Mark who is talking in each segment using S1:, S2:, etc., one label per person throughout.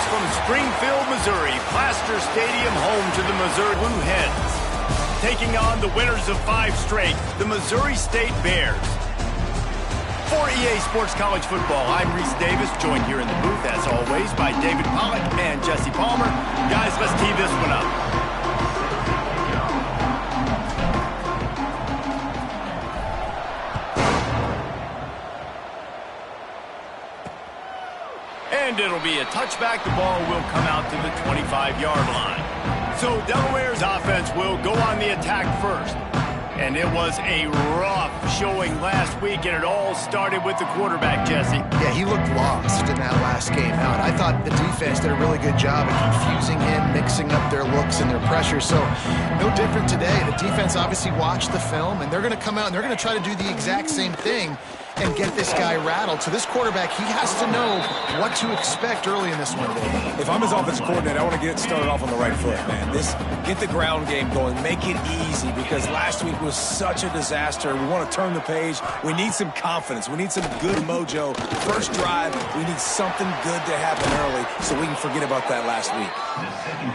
S1: from Springfield, Missouri, Plaster Stadium, home to the Missouri Blue Hens. Taking on the winners of 5 straight, the Missouri State Bears. For EA Sports College Football, I'm Reese Davis, joined here in the booth, as always, by David Pollack and Jesse Palmer. Guys, let's tee this one up. And it'll be a touchback. The ball will come out to the 25-yard line. So Delaware's offense will go on the attack first. And it was a rough showing last week, and it all started with the quarterback, Jesse.
S2: Yeah, he looked lost in that last game out. I thought the defense did a really good job of confusing him, mixing up their looks and their pressure. So no different today. The defense obviously watched the film, and they're going to come out and they're going to try to do the exact same thing and get this guy rattled. So this quarterback, he has to know what to expect early in this one, David.
S3: If I'm his offensive coordinator, I want to get started off on the right foot, man. Get the ground game going. Make it easy, because last week was such a disaster. We want to turn the page. We need some confidence. We need some good mojo. First drive, we need something good to happen early so we can forget about that last week.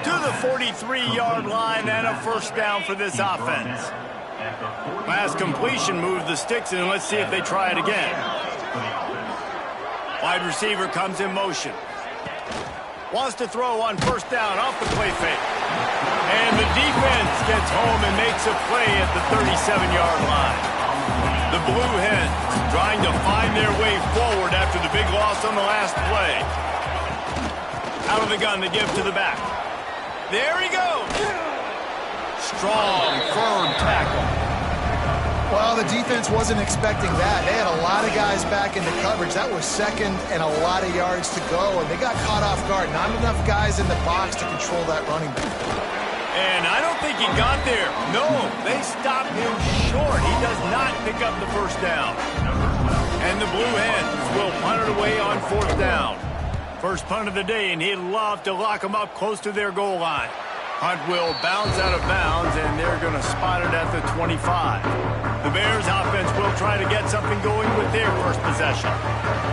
S1: To the 43-yard line and a first down for this offense. Last completion moved the sticks, and let's see if they try it again. Wide receiver comes in motion. Wants to throw on first down off the play fake. And the defense gets home and makes a play at the 37-yard line. The Blue Hens trying to find their way forward after the big loss on the last play. Out of the gun, they give to the back. There he goes. Strong, firm tackle.
S2: Well, the defense wasn't expecting that. They had a lot of guys back into coverage. That was second and a lot of yards to go, and they got caught off guard. Not enough guys in the box to control that running back.
S1: And I don't think he got there. No, they stopped him short. He does not pick up the first down. And the Blue Hens will punt it away on fourth down. First punt of the day, and he'd love to lock them up close to their goal line. Punt will bounce out of bounds, and they're going to spot it at the 25. The Bears offense will try to get something going with their first possession.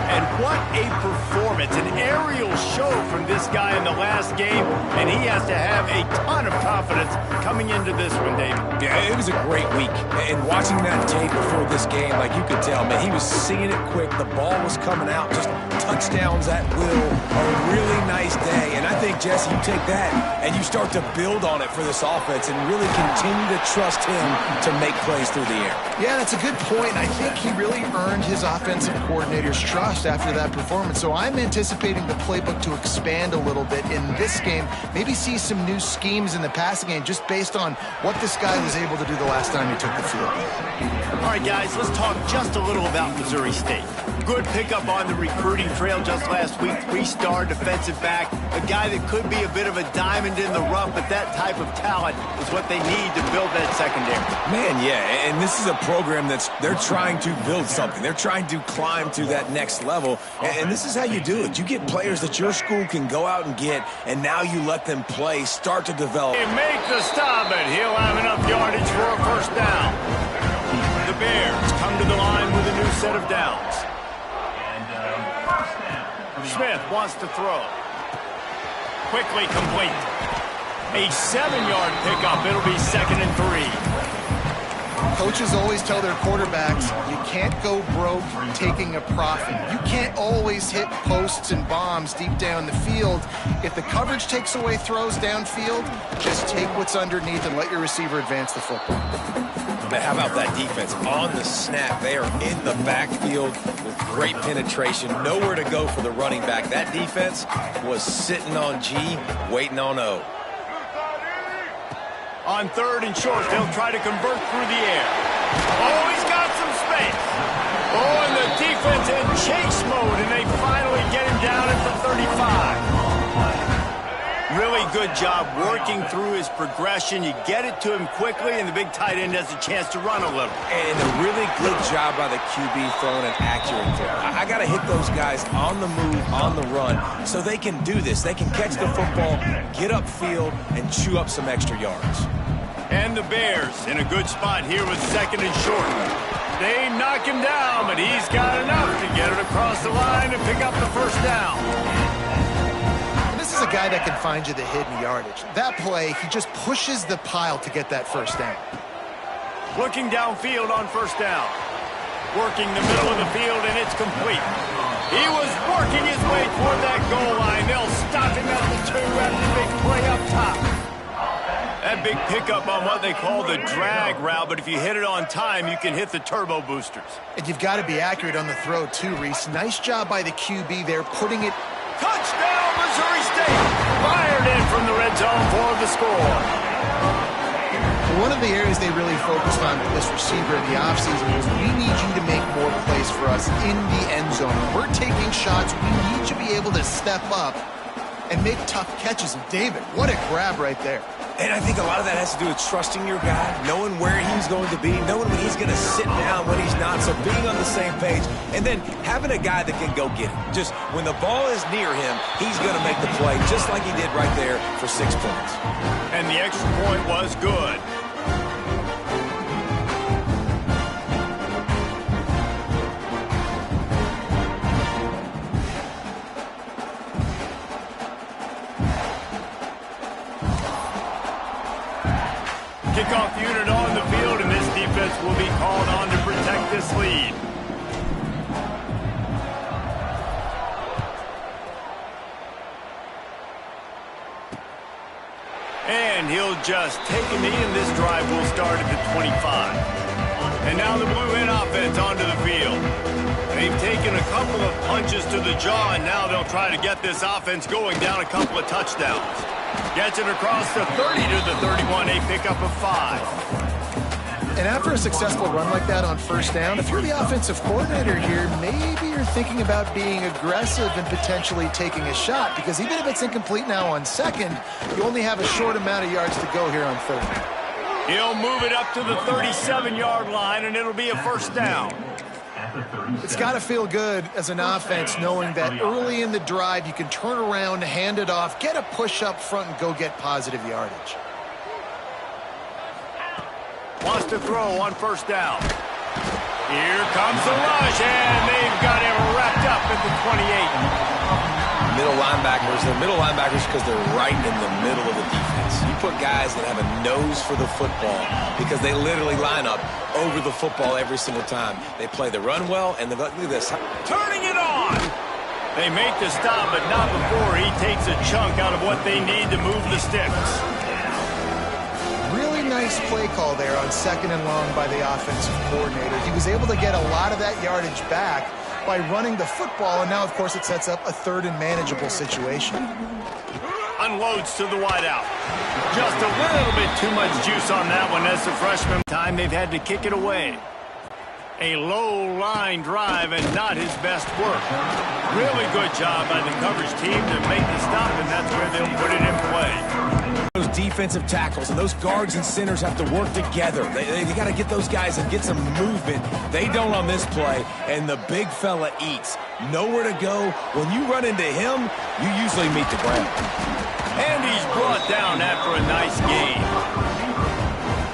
S1: And what a performance, an aerial show from this guy in the last game, and he has to have a ton of confidence coming into this one, David.
S3: Yeah, it was a great week. And watching that tape before this game, like you could tell, man, he was singing it quick. The ball was coming out, just touchdowns at will. A really nice day. And I think, Jesse, you take that and you start to build on it for this offense and really continue to trust him to make plays through the air.
S2: Yeah, that's a good point. I think he really earned his offensive coordinator's trust after that performance. So I'm anticipating the playbook to expand a little bit in this game. Maybe see some new schemes in the passing game just based on what this guy was able to do the last time he took the field.
S1: All right, guys, let's talk just a little about Missouri State. Good pickup on the recruiting trail just last week. 3-star defensive back, a guy that could be a bit of a diamond in the rough, but that type of talent is what they need to build that secondary.
S3: Man, yeah, and this is a program they're trying to build something. They're trying to climb to that next level, and this is how you do it. You get players that your school can go out and get, and now you let them play, start to develop.
S1: They make the stop, and he'll have enough yardage for a first down. The Bears come to the line with a new set of downs. Smith wants to throw. Quickly complete. A 7-yard pickup. It'll be 2nd and 3.
S2: Coaches always tell their quarterbacks, you can't go broke taking a profit. You can't always hit posts and bombs deep down the field. If the coverage takes away throws downfield, just take what's underneath and let your receiver advance the football.
S3: But how about that defense? On the snap, they are in the backfield with great penetration. Nowhere to go for the running back. That defense was sitting on G, waiting on O.
S1: On 3rd and short, they'll try to convert through the air. Oh, he's got some space. Oh, and the defense in chase mode, and they finally get him down at the 35. Really good job working through his progression. You get it to him quickly, and the big tight end has a chance to run a little.
S3: And a really good job by the QB throwing an accurate throw. I got to hit those guys on the move, on the run, so they can do this. They can catch the football, get upfield, and chew up some extra yards.
S1: And the Bears in a good spot here with 2nd and short. They knock him down, but he's got enough to get it across the line and pick up the first down.
S2: is a guy that can find you the hidden yardage. That play, he just pushes the pile to get that first down.
S1: Looking downfield on first down. Working the middle of the field, and it's complete. He was working his way toward that goal line. They'll stop him at the 2 after the big play up top. That big pickup on what they call the drag route, but if you hit it on time, you can hit the turbo boosters.
S2: And you've got to be accurate on the throw, too, Reese. Nice job by the QB there, putting it...
S1: Touchdown, Missouri State! Fired in from the red zone for the score.
S2: One of the areas they really focused on with this receiver in the offseason was we need you to make more plays for us in the end zone. When we're taking shots, we need you to be able to step up and make tough catches. And David, what a grab right there.
S3: And I think a lot of that has to do with trusting your guy, knowing where he's going to be, knowing when he's going to sit down, when he's not, so being on the same page, and then having a guy that can go get it. Just when the ball is near him, he's going to make the play, just like he did right there for 6 points.
S1: And the extra point was good. Kickoff unit on the field, and this defense will be called on to protect this lead. And he'll just take a knee, and this drive will start at the 25. And now the Blue Hen offense onto the field. They've taken a couple of punches to the jaw, and now they'll try to get this offense going down a couple of touchdowns. Gets it across the 30 to the 31, a pickup of 5.
S2: And after a successful run like that on first down, if you're the offensive coordinator here, maybe you're thinking about being aggressive and potentially taking a shot, because even if it's incomplete now on second, you only have a short amount of yards to go here on third.
S1: He'll move it up to the 37-yard line, and it'll be a first down.
S2: It's got to feel good as an offense knowing that early in the drive you can turn around, hand it off, get a push up front, and go get positive yardage.
S1: Wants to throw on first down. Here comes the rush, and they've got him wrapped up at the 28.
S3: Middle linebackers because they're right in the middle of the defense. You put guys that have a nose for the football because they literally line up over the football every single time. They play the run well, and look at this.
S1: Turning it on! They make the stop, but not before he takes a chunk out of what they need to move the sticks.
S2: Really nice play call there on second and long by the offensive coordinator. He was able to get a lot of that yardage back by running the football, and now, of course, it sets up a third and manageable situation.
S1: Unloads to the wideout. Just a little bit too much juice on that one as the freshman time they've had to kick it away. A low line drive and not his best work. Really good job by the coverage team to make the stop, and that's where they'll put it in play.
S3: Those defensive tackles and those guards and centers have to work together. They got to get those guys and get some movement. They don't on this play, and the big fella eats. Nowhere to go. When you run into him, you usually meet the ground.
S1: And he's brought down after a nice gain.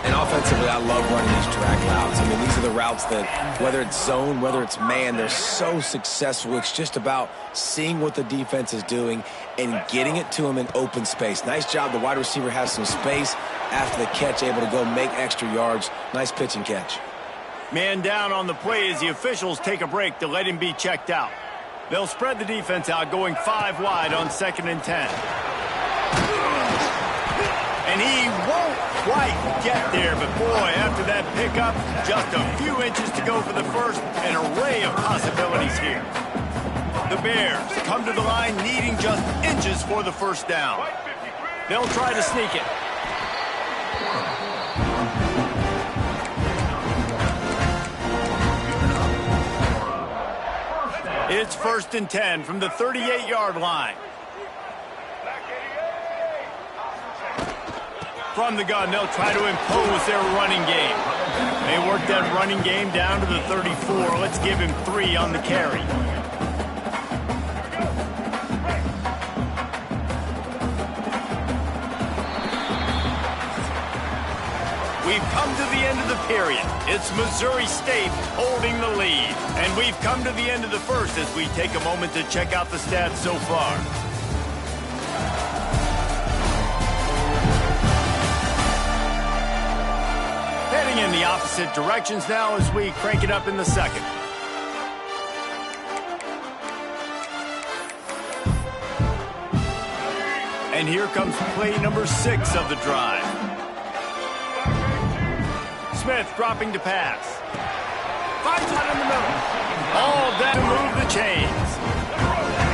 S3: And offensively, I love running these drag routes. I mean, these are the routes that, whether it's zone, whether it's man, they're so successful. It's just about seeing what the defense is doing and getting it to them in open space. Nice job. The wide receiver has some space after the catch, able to go make extra yards. Nice pitch and catch.
S1: Man down on the play as the officials take a break to let him be checked out. They'll spread the defense out, going 5 wide on 2nd and 10. And he won't quite get there, but boy, after that pickup, just a few inches to go for the first, an array of possibilities here. The Bears come to the line needing just inches for the first down. They'll try to sneak it. It's 1st and 10 from the 38-yard line. From the gun, they'll try to impose their running game. They work that running game down to the 34. Let's give him 3 on the carry. We've come to the end of the period. It's Missouri State holding the lead. And we've come to the end of the first as we take a moment to check out the stats so far. Moving in the opposite directions now as we crank it up in the second. And here comes play number 6 of the drive. Smith dropping to pass. Finds one in the middle. All that to move the chains.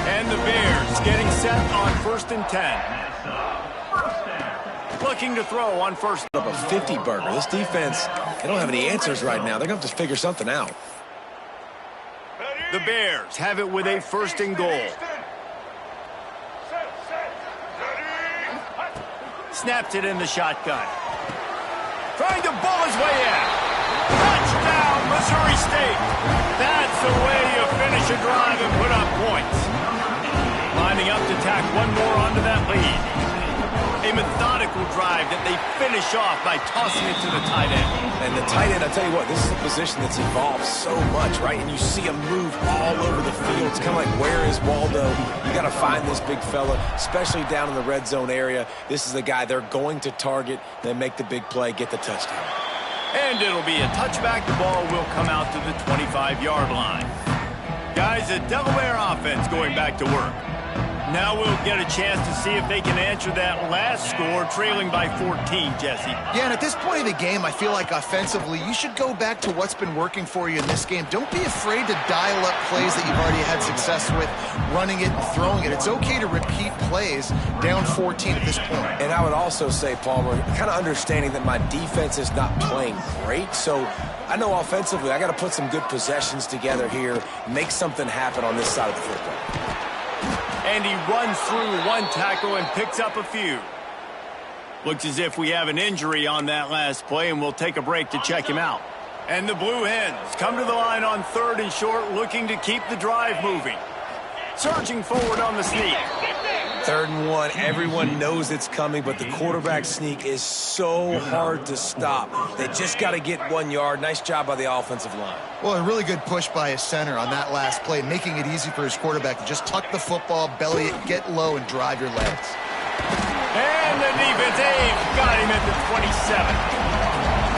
S1: And the Bears getting set on 1st and 10. Looking to throw on first.
S3: Up a 50 burger. This defense, they don't have any answers right now. They're going to have to figure something out.
S1: The Bears have it with a 1st and goal. Snaps it in the shotgun. Trying to bull his way in. Touchdown, Missouri State. That's the way you finish a drive and put up points. Lining up to tack one more onto that lead. A methodical drive that they finish off by tossing it to the tight end.
S3: And the tight end, I tell you what, this is a position that's evolved so much, right? And you see him move all over the field. It's kind of like, where is Waldo? You got to find this big fella, especially down in the red zone area. This is the guy they're going to target, then make the big play, get the touchdown.
S1: And it'll be a touchback. The ball will come out to the 25-yard line. Guys, the Delaware offense going back to work. Now we'll get a chance to see if they can answer that last score, trailing by 14, Jesse.
S2: Yeah, and at this point of the game, I feel like offensively, you should go back to what's been working for you in this game. Don't be afraid to dial up plays that you've already had success with, running it and throwing it. It's okay to repeat plays down 14 at this point. And
S3: I would also say, Palmer, kind of understanding that my defense is not playing great, so I know offensively I got to put some good possessions together here, make something happen on this side of the football.
S1: And he runs through one tackle and picks up a few. Looks as if we have an injury on that last play, and we'll take a break to check him out. And the Blue Hens come to the line on 3rd and short, looking to keep the drive moving. Surging forward on the sneak.
S3: 3rd and 1, everyone knows it's coming, but the quarterback sneak is so hard to stop. They just got to get 1 yard. Nice job by the offensive line.
S2: Well, a really good push by his center on that last play, making it easy for his quarterback to just tuck the football, belly it, get low, and drive your legs.
S1: And the defense got him at the 27.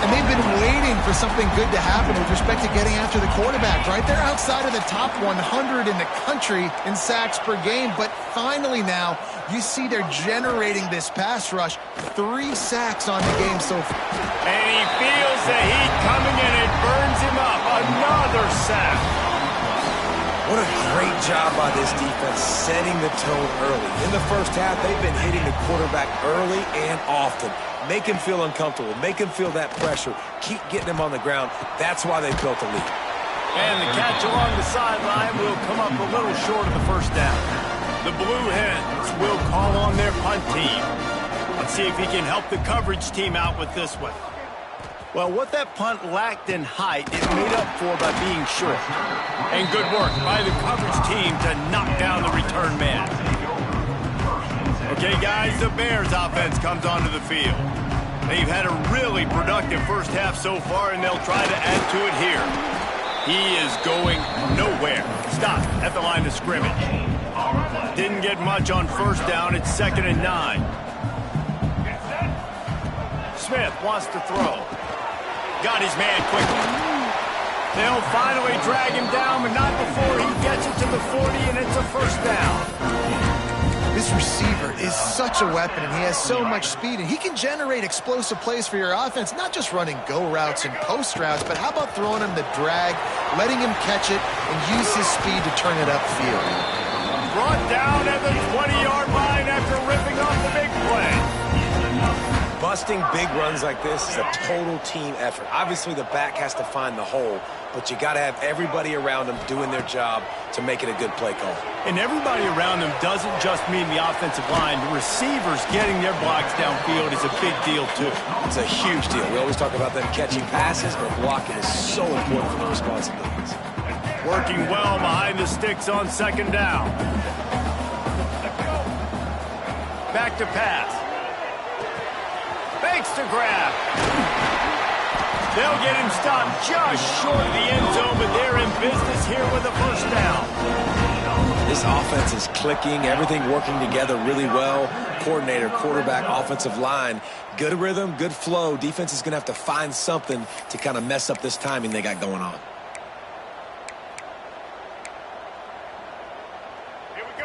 S2: And they've been waiting for something good to happen with respect to getting after the quarterback, right? They're outside of the top 100 in the country in sacks per game, but finally now you see they're generating this pass rush. 3 sacks on the game so far.
S1: And he feels the heat coming and it burns him up. Another sack.
S3: What a great job by this defense setting the tone early. In the first half, they've been hitting the quarterback early and often. Make him feel uncomfortable. Make him feel that pressure. Keep getting him on the ground. That's why they built the lead.
S1: And the catch along the sideline will come up a little short of the first down. The Blue Hens will call on their punt team. Let's see if he can help the coverage team out with this one. Well, what that punt lacked in height, it made up for by being short. And good work by the coverage team to knock down the return man. Okay, guys, the Bears offense comes onto the field. They've had a really productive first half so far, and they'll try to add to it here. He is going nowhere. Stop at the line of scrimmage. Didn't get much on first down. It's 2nd and 9. Smith wants to throw. Got his man quickly. They'll finally drag him down, but not before he gets it to the 40, and it's a first down.
S2: This receiver is such a weapon, and he has so much speed, and he can generate explosive plays for your offense, not just running go routes and post routes, but how about throwing him the drag, letting him catch it, and use his speed to turn it upfield.
S1: Brought down at the 20-yard line after ripping off the big play.
S3: Busting big runs like this is a total team effort. Obviously, the back has to find the hole, but you got to have everybody around them doing their job to make it a good play call.
S1: And everybody around them doesn't just mean the offensive line. The receivers getting their blocks downfield is a big deal, too.
S3: It's a huge deal. We always talk about them catching passes, but blocking is so important for the responsibilities.
S1: Working well behind the sticks on 2nd down. Back to pass. Fakes to grab. They'll get him stopped just short of the end zone, but they're in business here with a first down.
S3: This offense is clicking, everything working together really well. Coordinator, quarterback, offensive line, good rhythm, good flow. Defense is going to have to find something to kind of mess up this timing they got going on.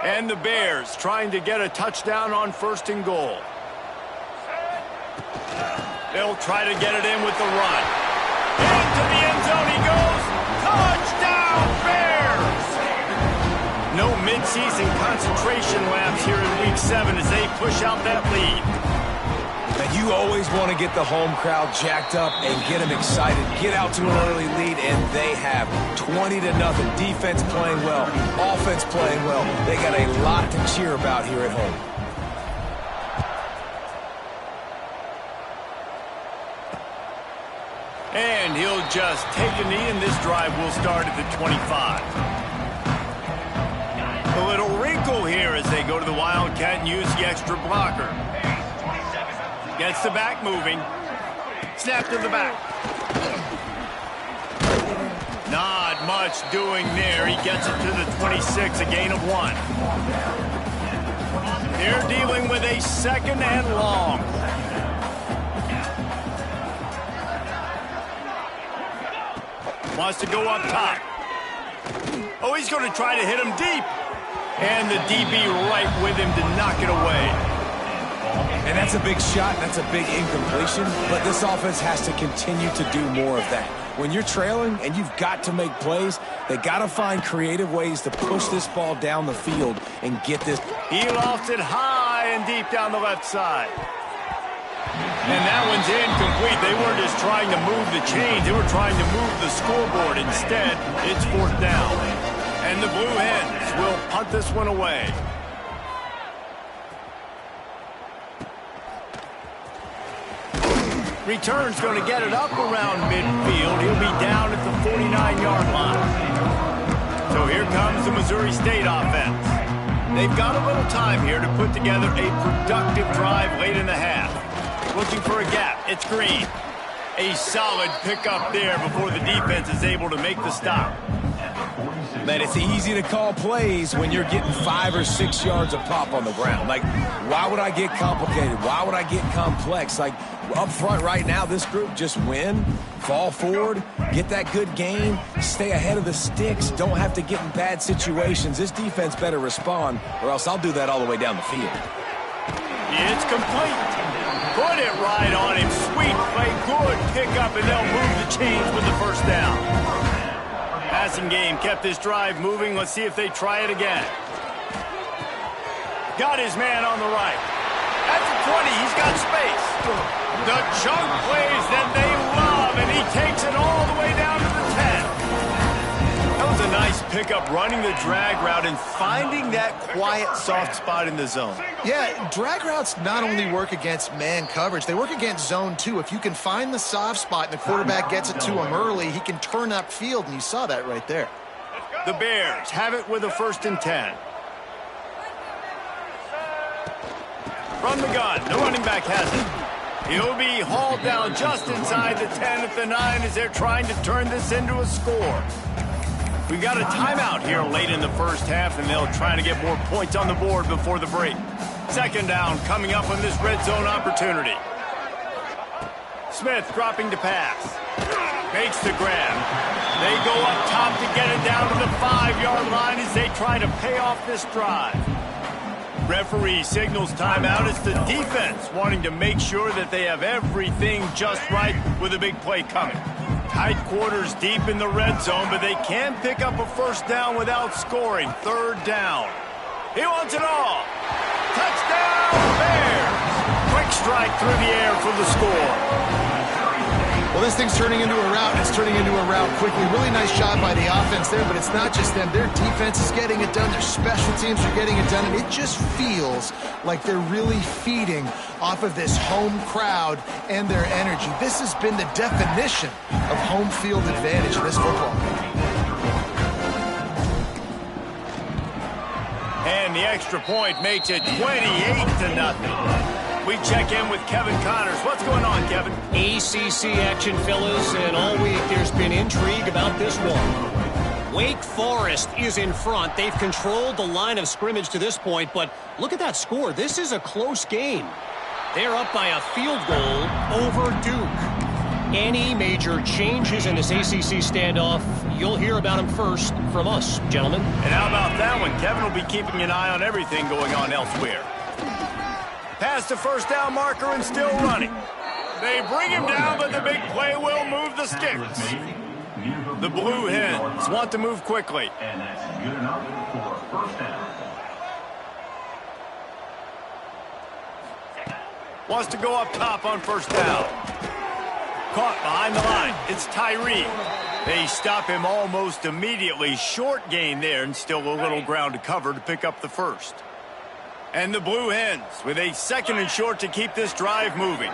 S1: And the Bears trying to get a touchdown on 1st and goal. They'll try to get it in with the run. Into the end zone he goes. Touchdown, Bears! No midseason concentration laps here in Week 7 as they push out that lead.
S3: And you always want to get the home crowd jacked up and get them excited. Get out to an early lead, and they have 20-0. Defense playing well, offense playing well. They got a lot to cheer about here at home.
S1: And he'll just take a knee, and this drive will start at the 25. A little wrinkle here as they go to the Wildcat and use the extra blocker. Gets the back moving. Snap to the back. Not much doing there. He gets it to the 26, a gain of 1. They're dealing with a 2nd and long. Wants to go up top. Oh, he's going to try to hit him deep. And the DB right with him to knock it away.
S3: And that's a big shot, that's a big incompletion, but this offense has to continue to do more of that. When you're trailing and you've got to make plays, they got to find creative ways to push this ball down the field and get this.
S1: He lofts it high and deep down the left side. And that one's incomplete. They weren't just trying to move the chains. They were trying to move the scoreboard. Instead, it's 4th down. And the Blue Hens will punt this one away. Return's going to get it up around midfield. He'll be down at the 49-yard line. So here comes the Missouri State offense. They've got a little time here to put together a productive drive late in the half. Looking for a gap. It's Green. A solid pickup there before the defense is able to make the stop.
S3: Man, it's easy to call plays when you're getting 5 or 6 yards of pop on the ground. Like, why would I get complicated? Why would I get complex? Like, up front right now, this group just win, fall forward, get that good gain, stay ahead of the sticks, don't have to get in bad situations. This defense better respond, or else I'll do that all the way down the field.
S1: It's complete. Put it right on him. Sweet play, good pickup, and they'll move the chains with the first down. Passing game kept this drive moving. Let's see if they try it again. Got his man on the right. At the 20, he's got space. The chunk plays that they love, and he takes it all the way down to the 10. That was a nice pickup, running the drag route and finding that quiet, soft spot in the zone.
S2: Yeah, drag routes not only work against man coverage, they work against zone too. If you can find the soft spot and the quarterback gets it to him early, he can turn upfield, and you saw that right there.
S1: The Bears have it with a 1st and 10. From the gun, the running back has it. He'll be hauled down just inside the 10 at the 9 as they're trying to turn this into a score. We've got a timeout here late in the first half, and they'll try to get more points on the board before the break. 2nd down coming up on this red zone opportunity. Smith dropping to pass. Makes the grab. They go up top to get it down to the 5-yard line as they try to pay off this drive. Referee signals timeout. It's the defense wanting to make sure that they have everything just right with a big play coming. Tight quarters deep in the red zone, but they can pick up a first down without scoring. 3rd down. He wants it all. Touchdown, Bears! Quick strike through the air for the score.
S2: Well, this thing's turning into a rout, and it's turning into a rout quickly. Really nice job by the offense there, but it's not just them. Their defense is getting it done. Their special teams are getting it done, and it just feels like they're really feeding off of this home crowd and their energy. This has been the definition of home field advantage in this football game.
S1: And the extra point makes it 28-0. We check in with Kevin Connors. What's going on, Kevin?
S4: ACC action, fellas, and all week there's been intrigue about this one. Wake Forest is in front. They've controlled the line of scrimmage to this point, but look at that score. This is a close game. They're up by a field goal over Duke. Any major changes in this ACC standoff, you'll hear about them first from us, gentlemen.
S1: And how about that one? Kevin will be keeping an eye on everything going on elsewhere. Past the first down marker and still running. They bring him down, but the big play will move the sticks. The Blue Hens want to move quickly.
S5: And that's good enough for first down.
S1: Wants to go up top on first down. Caught behind the line. It's Tyree. They stop him almost immediately. Short gain there and still a little ground to cover to pick up the first. And the Blue Hens with a second and short to keep this drive moving.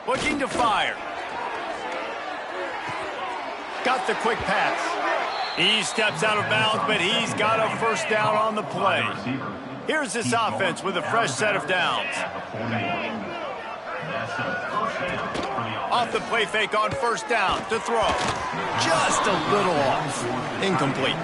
S1: Looking to fire. Got the quick pass. He steps out of bounds, but he's got a first down on the play. Here's this offense with a fresh set of downs. Off the play fake on first down to throw. Just a little off. Incomplete.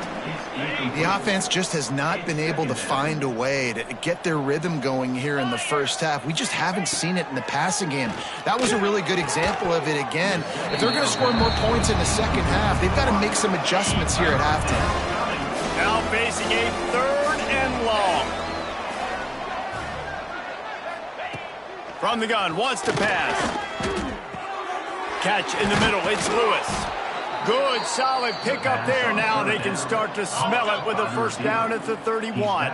S2: The offense just has not been able to find a way to get their rhythm going here in the first half. We just haven't seen it in the passing game. That was a really good example of it again. If they're going to score more points in the second half, they've got to make some adjustments here at halftime.
S1: Now facing a third and long. From the gun, wants to pass. Catch in the middle, it's Lewis. Good, solid pickup there. Now they can start to smell it with a first down at the 31.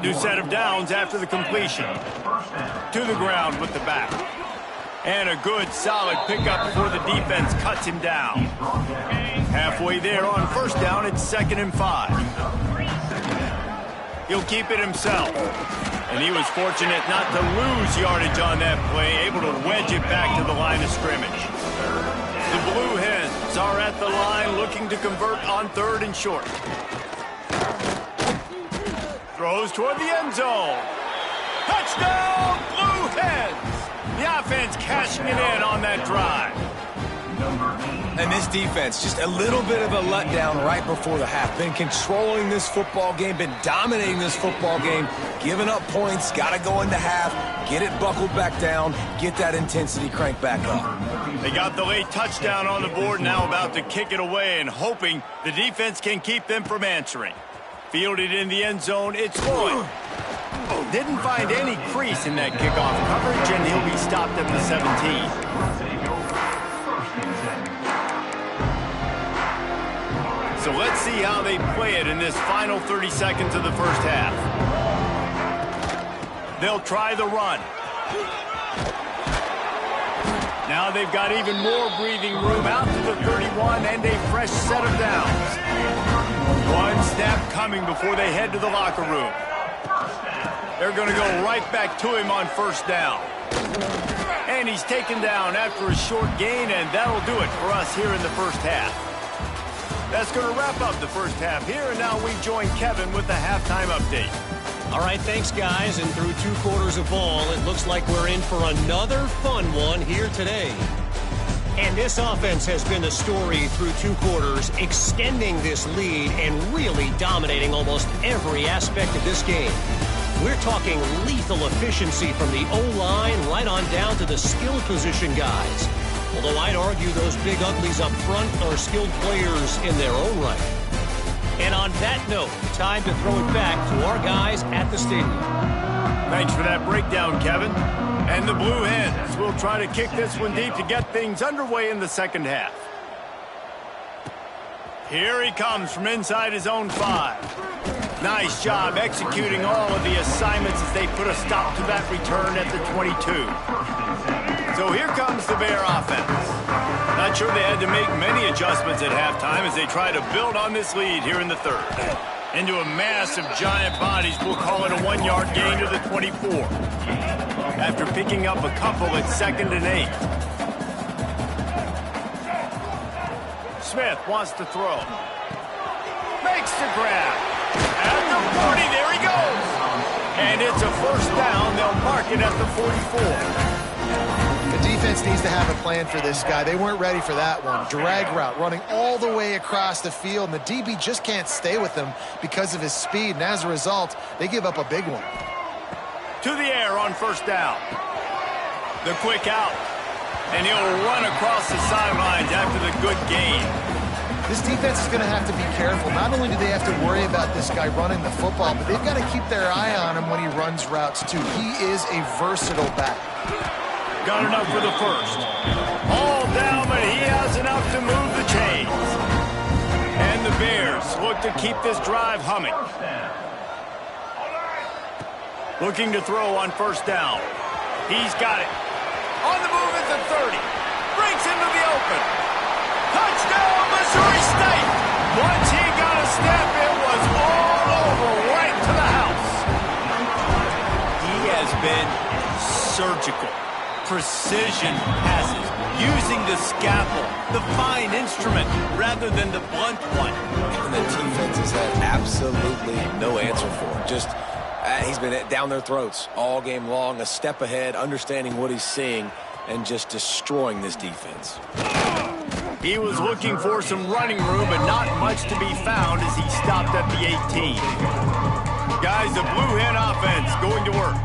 S1: New set of downs after the completion. To the ground with the back. And a good, solid pickup before the defense cuts him down. Halfway there on first down, it's 2nd and 5. He'll keep it himself. And he was fortunate not to lose yardage on that play, able to wedge it back to the line of scrimmage. The Blue Hens are at the line looking to convert on 3rd and short. Throws toward the end zone. Touchdown, Blue Hens! The offense cashing it in on that drive.
S3: And this defense, just a little bit of a letdown right before the half. Been controlling this football game, been dominating this football game, giving up points, got to go into half, get it buckled back down, get that intensity cranked back up.
S1: They got the late touchdown on the board, now about to kick it away and hoping the defense can keep them from answering. Fielded in the end zone, it's Lloyd. Didn't find any crease in that kickoff coverage, and he'll be stopped at the 17. So let's see how they play it in this final 30 seconds of the first half. They'll try the run. Now they've got even more breathing room out to the 31 and a fresh set of downs. One snap coming before they head to the locker room. They're going to go right back to him on first down. And he's taken down after a short gain, and that'll do it for us here in the first half. That's going to wrap up the first half here, and now we join Kevin with the halftime update.
S4: All right, thanks, guys. And through 2 quarters of ball, it looks like we're in for another fun one here today. And this offense has been the story through 2 quarters, extending this lead and really dominating almost every aspect of this game. We're talking lethal efficiency from the O-line right on down to the skill position guys. Although I'd argue those big uglies up front are skilled players in their own right. And on that note, time to throw it back to our guys at the stadium.
S1: Thanks for that breakdown, Kevin. And the Blue Hens will try to kick this one deep to get things underway in the second half. Here he comes from inside his own 5. Nice job executing all of the assignments as they put a stop to that return at the 22. So here comes the Bear offense. Not sure they had to make many adjustments at halftime as they try to build on this lead here in the 3rd. Into a mass of giant bodies, we'll call it a 1-yard gain to the 24. After picking up a couple at 2nd and 8. Smith wants to throw. Makes the grab. At the 40, there he goes. And it's a first down. They'll mark it at the 44.
S2: The defense needs to have a plan for this guy. They weren't ready for that one. Drag route running all the way across the field, and the DB just can't stay with him because of his speed. And as a result, they give up a big one.
S1: To the air on first down. The quick out. And he'll run across the sidelines after the good gain.
S2: This defense is going to have to be careful. Not only do they have to worry about this guy running the football, but they've got to keep their eye on him when he runs routes, too. He is a versatile back.
S1: Got enough for the first. All down, but he has enough to move the chains. And the Bears look to keep this drive humming. Looking to throw on first down. He's got it. On the move at the 30. Breaks into the open. Touchdown, Missouri State. Once he got a step, it was all over right to the house. He has been surgical. Precision passes, using the scalpel, the fine instrument, rather than the blunt one.
S3: And the defense has had absolutely no answer for him. Just, he's been down their throats all game long, a step ahead, understanding what he's seeing, and just destroying this defense.
S1: He was looking for some running room, but not much to be found as he stopped at the 18. Guys, the Blue Hen offense going to work.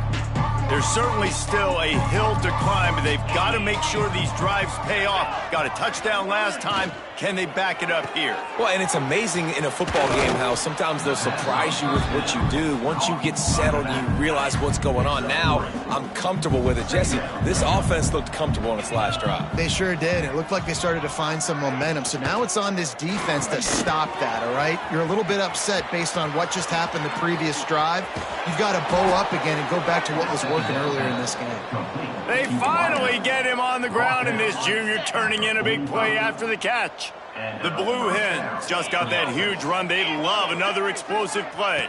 S1: There's certainly still a hill to climb, but they've got to make sure these drives pay off. Got a touchdown last time. Can they back it up here?
S3: Well, and it's amazing in a football game how sometimes they'll surprise you with what you do. Once you get settled, you realize what's going on. Now, I'm comfortable with it. Jesse, this offense looked comfortable on its last drive.
S2: They sure did. It looked like they started to find some momentum. So now it's on this defense to stop that, all right? You're a little bit upset based on what just happened the previous drive. You've got to bow up again and go back to what was working earlier in this game.
S1: They finally get him on the ground, and this junior turning in a big play after the catch. The Blue Hens just got that huge run. They love another explosive play.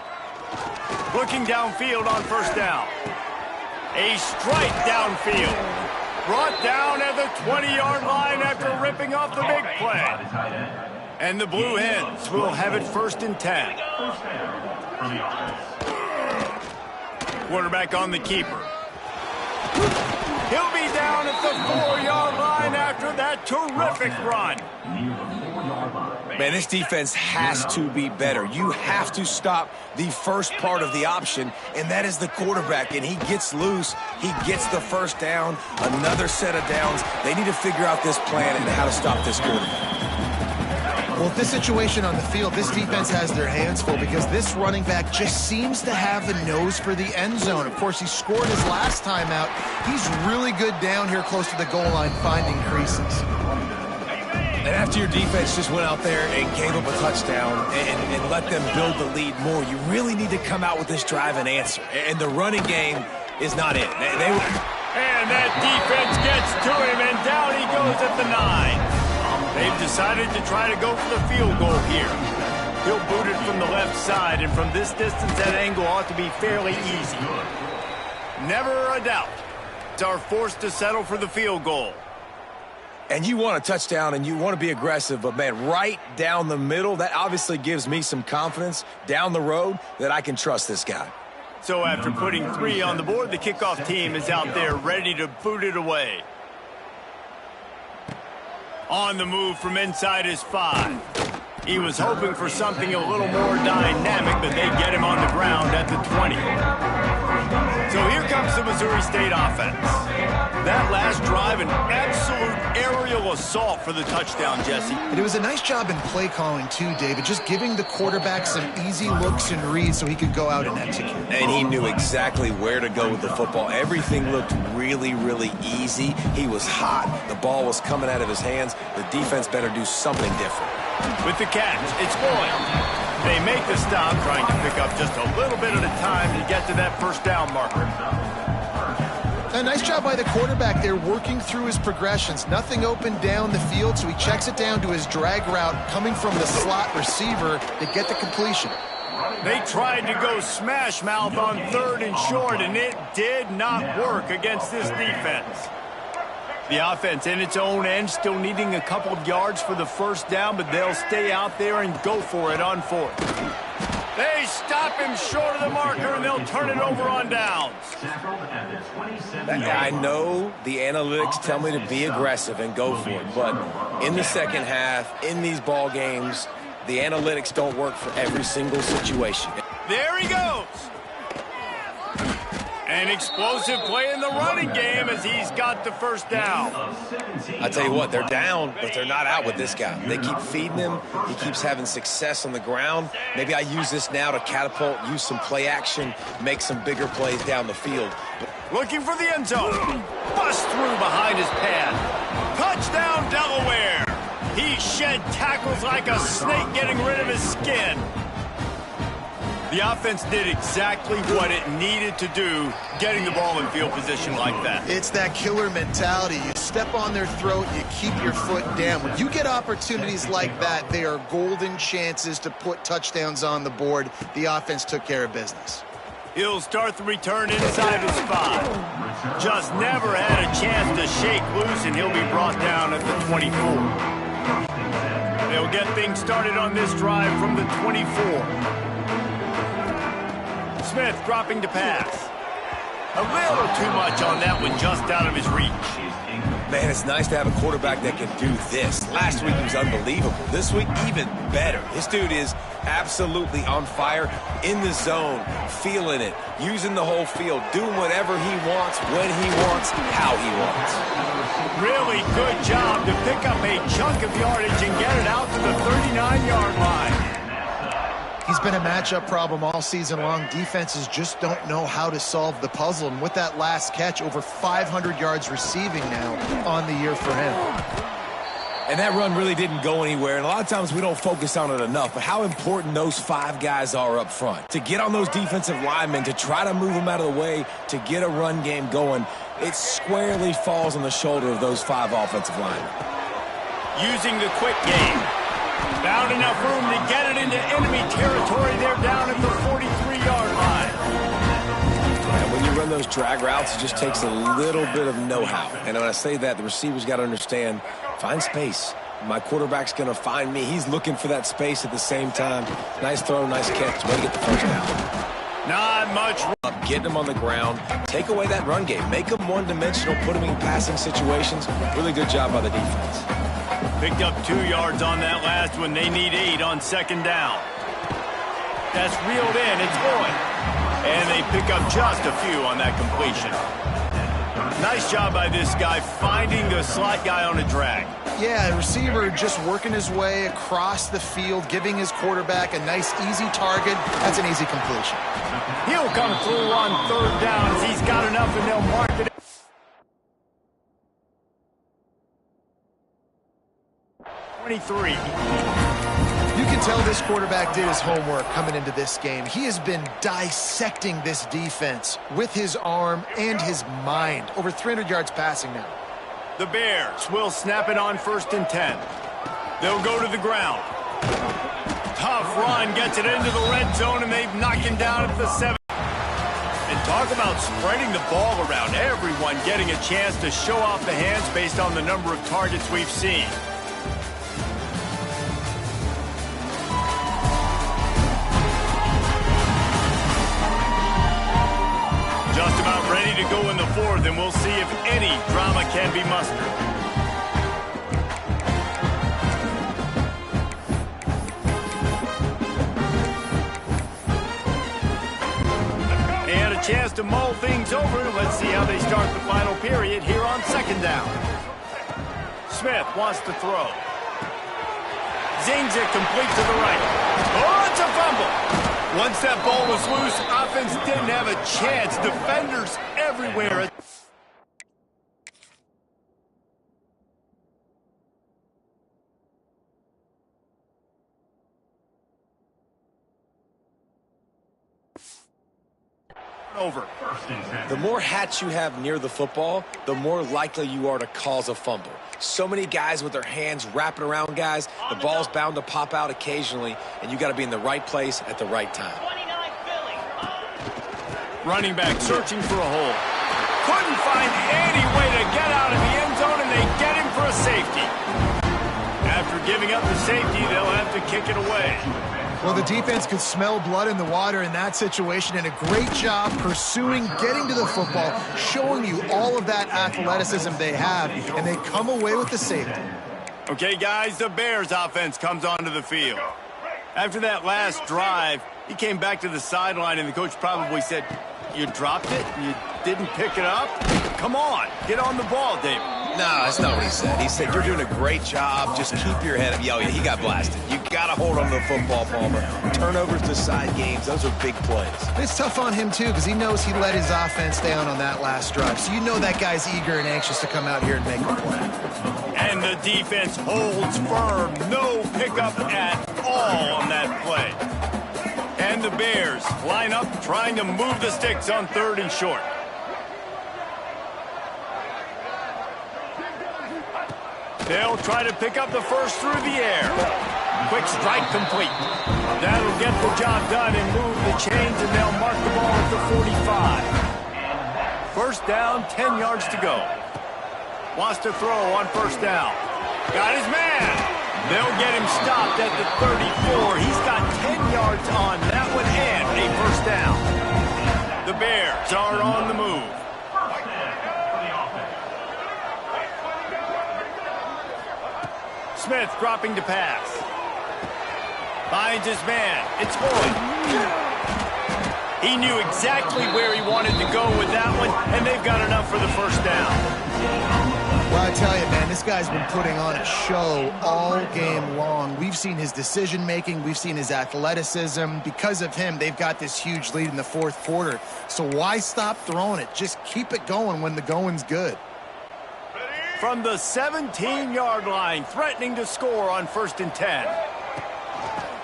S1: Looking downfield on first down. A strike downfield. Brought down at the 20-yard line after ripping off the big play. And the Blue Hens will have it 1st and 10. Quarterback on the keeper. He'll be down at the 4-yard line after that terrific run.
S3: Man, this defense has to be better. You have to stop the first part of the option, and that is the quarterback. And he gets loose. He gets the first down, another set of downs. They need to figure out this plan and how to stop this quarterback.
S2: Well, with this situation on the field, this defense has their hands full because this running back just seems to have the nose for the end zone. Of course, he scored his last time out. He's really good down here close to the goal line finding creases.
S3: And after your defense just went out there and gave up a touchdown and let them build the lead more, you really need to come out with this drive and answer. And the running game is not it.
S1: And that defense gets to him, and down he goes at the 9. They've decided to try to go for the field goal here. He'll boot it from the left side, and from this distance, that angle ought to be fairly easy. Never a doubt. Are forced to settle for the field goal.
S3: And you want a touchdown and you want to be aggressive, but man, right down the middle, that obviously gives me some confidence down the road that I can trust this guy.
S1: So after putting 3 on the board, the kickoff team is out there ready to boot it away. On the move from inside his 5. He was hoping for something a little more dynamic, but they get him on the ground at the 20. So here comes the Missouri State offense. That last drive, an absolute aerial assault for the touchdown, Jesse.
S2: And it was a nice job in play calling too, David, just giving the quarterback some easy looks and reads so he could go out and execute.
S3: And he knew exactly where to go with the football. Everything looked really, really easy. He was hot. The ball was coming out of his hands. The defense better do something different.
S1: With the catch, it's Boyle. They make the stop, trying to pick up just a little bit at a time to get to that first down marker.
S2: A nice job by the quarterback there, working through his progressions. Nothing open down the field, so he checks it down to his drag route coming from the slot receiver to get the completion.
S1: They tried to go smash mouth on 3rd and short, and it did not work against this defense. The offense in its own end still needing a couple of yards for the first down, but they'll stay out there and go for it on 4th. They stop him short of the marker, and they'll turn it over on downs.
S3: I know the analytics tell me to be aggressive and go for it, but in the second half, in these ball games, the analytics don't work for every single situation.
S1: There he goes. An explosive play in the running game as he's got the first down.
S3: I tell you what, they're down, but they're not out with this guy. They keep feeding him. He keeps having success on the ground. Maybe I use this now to catapult, use some play action, make some bigger plays down the field.
S1: Looking for the end zone. Bust through behind his pad. Touchdown, Delaware. He shed tackles like a snake getting rid of his skin. The offense did exactly what it needed to do, getting the ball in field position like that.
S2: It's that killer mentality. You step on their throat, you keep your foot down. When you get opportunities like that, they are golden chances to put touchdowns on the board. The offense took care of business.
S1: He'll start the return inside his 5. Just never had a chance to shake loose, and he'll be brought down at the 24. They'll get things started on this drive from the 24. Smith dropping to pass. A little too much on that one, just out of his reach.
S3: Man, it's nice to have a quarterback that can do this. Last week he was unbelievable. This week, even better. This dude is absolutely on fire, in the zone, feeling it, using the whole field, doing whatever he wants, when he wants, how he wants.
S1: Really good job to pick up a chunk of yardage and get it out to the 39-yard line.
S2: He's been a matchup problem all season long. Defenses just don't know how to solve the puzzle. And with that last catch, over 500 yards receiving now on the year for him.
S3: And that run really didn't go anywhere. And a lot of times we don't focus on it enough. But how important those 5 guys are up front. To get on those defensive linemen, to try to move them out of the way, to get a run game going, it squarely falls on the shoulder of those 5 offensive linemen.
S1: Using the quick game. Found enough room to get it into enemy territory. They're down at the 43-yard line.
S3: And when you run those drag routes, it just takes a little bit of know-how. And when I say that, the receiver's got to understand, find space. My quarterback's going to find me. He's looking for that space at the same time. Nice throw, nice catch. Way to get the first down.
S1: Not much.
S3: Getting them on the ground. Take away that run game. Make them one-dimensional. Put them in passing situations. Really good job by the defense.
S1: Picked up 2 yards on that last one. They need 8 on second down. That's reeled in. It's going. And they pick up just a few on that completion. Nice job by this guy finding the slot guy on a drag.
S2: Yeah, the receiver just working his way across the field, giving his quarterback a nice, easy target. That's an easy completion.
S1: He'll come through on third down as he's got enough, and they'll mark it. 23.
S2: You can tell this quarterback did his homework coming into this game. He has been dissecting this defense with his arm and his mind. Over 300 yards passing now.
S1: The Bears will snap it on 1st and 10. They'll go to the ground. Tough run, gets it into the red zone, and they've knocked him down at the 7. And talk about spreading the ball around. Everyone getting a chance to show off the hands based on the number of targets we've seen. Just about ready to go in the 4th, and we'll see if any drama can be mustered. They had a chance to mull things over. Let's see how they start the final period here on second down. Smith wants to throw. Zings it complete to the right. Oh, it's a fumble. Once that ball was loose, offense didn't have a chance. Defenders everywhere. Over.
S3: The more hats you have near the football, the more likely you are to cause a fumble. So many guys with their hands wrapping around guys, the ball's bound to pop out occasionally, and you got to be in the right place at the right time.
S1: Running back searching for a hole. Couldn't find any way to get out of the end zone, and they get him for a safety. After giving up the safety, they'll have to kick it away.
S2: Well, the defense could smell blood in the water in that situation, and a great job pursuing, getting to the football, showing you all of that athleticism they have, and they come away with the safety.
S1: Okay, guys, the Bears offense comes onto the field. After that last drive, he came back to the sideline, and the coach probably said, "You dropped it? You didn't pick it up? Come on, get on the ball, David."
S3: No, that's not what he said. He said, "You're doing a great job. Just keep your head up." Yo, he got blasted. You got to hold on to the football, Palmer. Turnovers decide games. Those are big plays.
S2: It's tough on him, too, because he knows he let his offense down on that last drive. So you know that guy's eager and anxious to come out here and make a play.
S1: And the defense holds firm. No pickup at all on that play. And the Bears line up trying to move the sticks on 3rd and short. They'll try to pick up the first through the air. Quick strike complete. That'll get the job done and move the chains, and they'll mark the ball at the 45. First down, 10 yards to go. Wants to throw on first down. Got his man. They'll get him stopped at the 34. He's got 10 yards on that one and a first down. The Bears are on the move. Smith dropping to pass. Finds his man. It's Boyd. He knew exactly where he wanted to go with that one, and they've got enough for the first down.
S2: Well, I tell you, man, this guy's been putting on a show all game long. We've seen his decision-making. We've seen his athleticism. Because of him, they've got this huge lead in the 4th quarter. So why stop throwing it? Just keep it going when the going's good.
S1: From the 17-yard line, threatening to score on 1st and 10.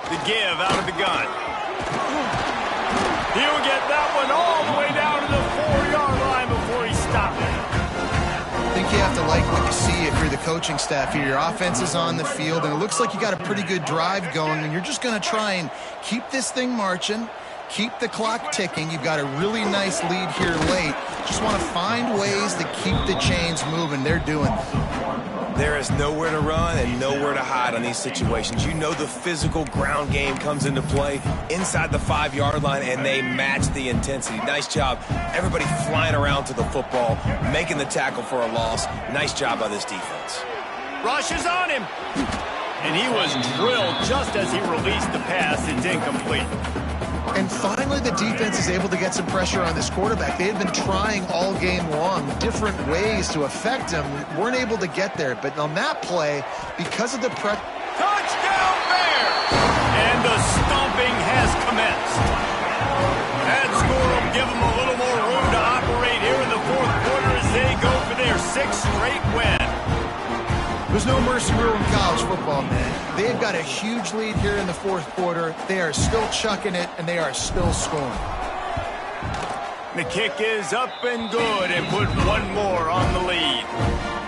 S1: The give out of the gun. He'll get that one all the way down to the 4-yard line before he stops it.
S2: I think you have to like what you see if you're the coaching staff here. Your offense is on the field, and it looks like you got a pretty good drive going, and you're just going to try and keep this thing marching, keep the clock ticking. You've got a really nice lead here late. Just want to find ways to keep the chains moving. They're doing it.
S3: There is nowhere to run and nowhere to hide on these situations. You know the physical ground game comes into play inside the 5-yard line, and they match the intensity. Nice job. Everybody flying around to the football, making the tackle for a loss. Nice job by this defense.
S1: Rush is on him. And he was drilled just as he released the pass. It's incomplete.
S2: And finally, the defense is able to get some pressure on this quarterback. They had been trying all game long different ways to affect him. Weren't able to get there. But on that play, because of the pressure...
S1: Touchdown, Bears! And the stomping has commenced. That score will give them a little more room to operate here in the 4th quarter as they go for their 6th straight win.
S2: There's no mercy rule in college football, man. They've got a huge lead here in the 4th quarter. They are still chucking it, and they are still scoring.
S1: The kick is up and good, and put one more on the lead.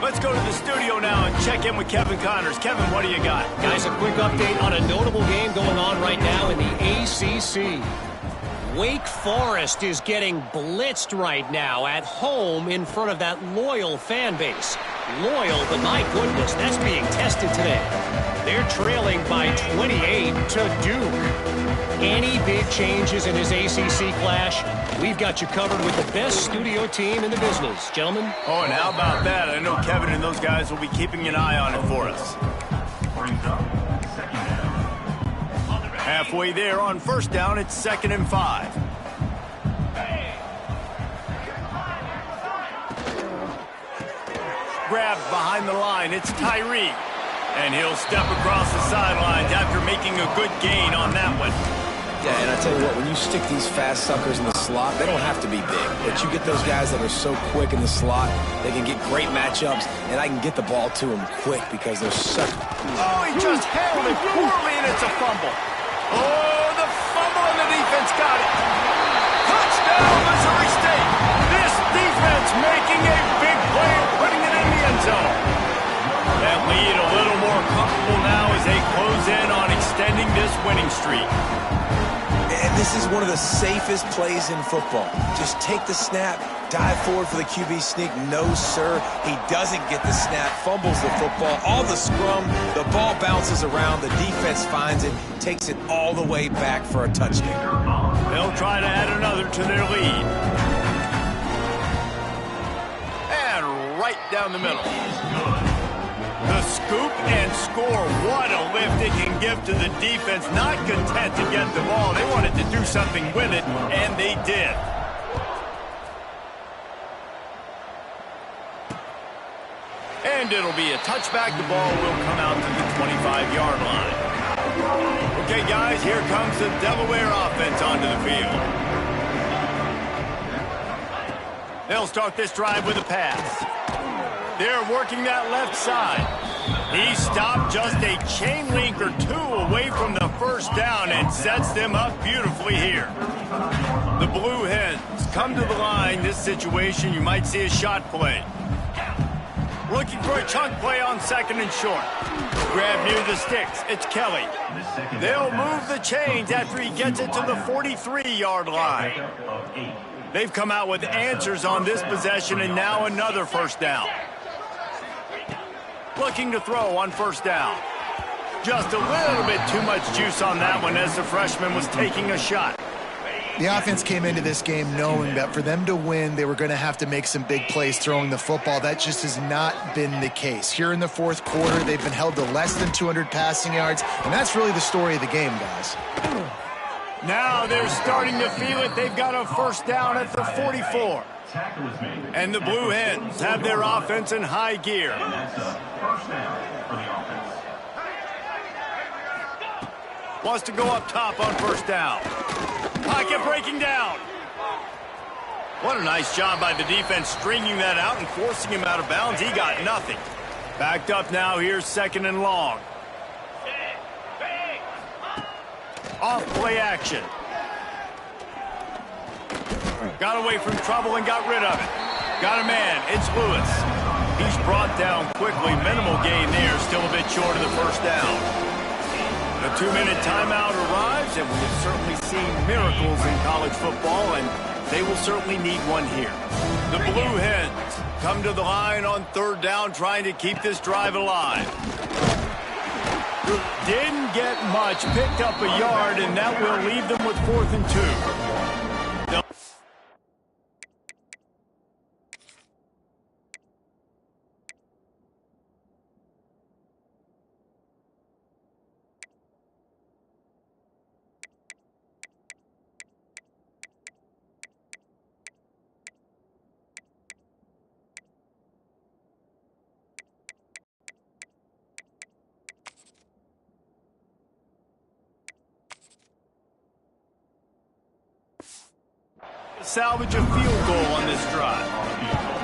S1: Let's go to the studio now and check in with Kevin Connors. Kevin, what do you got?
S4: Guys, a quick update on a notable game going on right now in the ACC. Wake Forest is getting blitzed right now at home in front of that loyal fan base. Loyal, but my goodness, that's being tested today. They're trailing by 28 to Duke. Any big changes in this ACC clash? We've got you covered with the best studio team in the business, gentlemen.
S1: Oh, and how about that? I know Kevin and those guys will be keeping an eye on it for us. Halfway there on first down, it's 2nd and 5. Grabbed behind the line, it's Tyree. And he'll step across the sidelines after making a good gain on that one.
S3: Yeah, and I tell you what, when you stick these fast suckers in the slot, they don't have to be big. But you get those guys that are so quick in the slot, they can get great matchups, and I can get the ball to them quick because they're such...
S1: Oh, he just handled it poorly, and it's a fumble. Oh, the fumble, and the defense got it. Touchdown, Missouri State. This defense making a big play and putting it in the end zone. That lead a little more comfortable now as they close in on extending this winning streak.
S3: And And this is one of the safest plays in football. Just take the snap, dive forward for the QB sneak. No, sir, he doesn't get the snap, fumbles the football, all the scrum, the ball bounces around, the defense finds it, takes it all the way back for a touchdown.
S1: They'll try to add another to their lead. And right down the middle. The scoop and score. What a lift it can give to the defense. Not content to get the ball. They wanted to do something with it, and they did. And it'll be a touchback. The ball will come out to the 25-yard line. Okay, guys, here comes the Delaware offense onto the field. They'll start this drive with a pass. They're working that left side. He stopped just a chain link or two away from the first down and sets them up beautifully here. The Blue Hens come to the line. This situation, you might see a shot play. Looking for a chunk play on second and short. Grab near the sticks. It's Kelly. They'll move the chains after he gets it to the 43-yard line. They've come out with answers on this possession, and now another first down. Looking to throw on first down. Just a little bit too much juice on that one as the freshman was taking a shot.
S2: The offense came into this game knowing that for them to win, they were going to have to make some big plays throwing the football. That just has not been the case. Here in the fourth quarter, they've been held to less than 200 passing yards, and that's really the story of the game, guys.
S1: Now they're starting to feel it. They've got a first down at the 44. And the Blue Hens have their offense in high gear. Wants to go up top on first down. Pocket breaking down. What a nice job by the defense stringing that out and forcing him out of bounds. He got nothing. Backed up now. Here's second and long. Off play action. Got away from trouble and got rid of it. Got a man. It's Lewis. He's brought down quickly. Minimal gain there. Still a bit short of the first down. The 2-minute timeout arrives, and we have certainly seen miracles in college football, and they will certainly need one here. The Blue Hens come to the line on third down, trying to keep this drive alive. Didn't get much, picked up a yard, and that will leave them with 4th and 2. Salvage a field goal on this drive.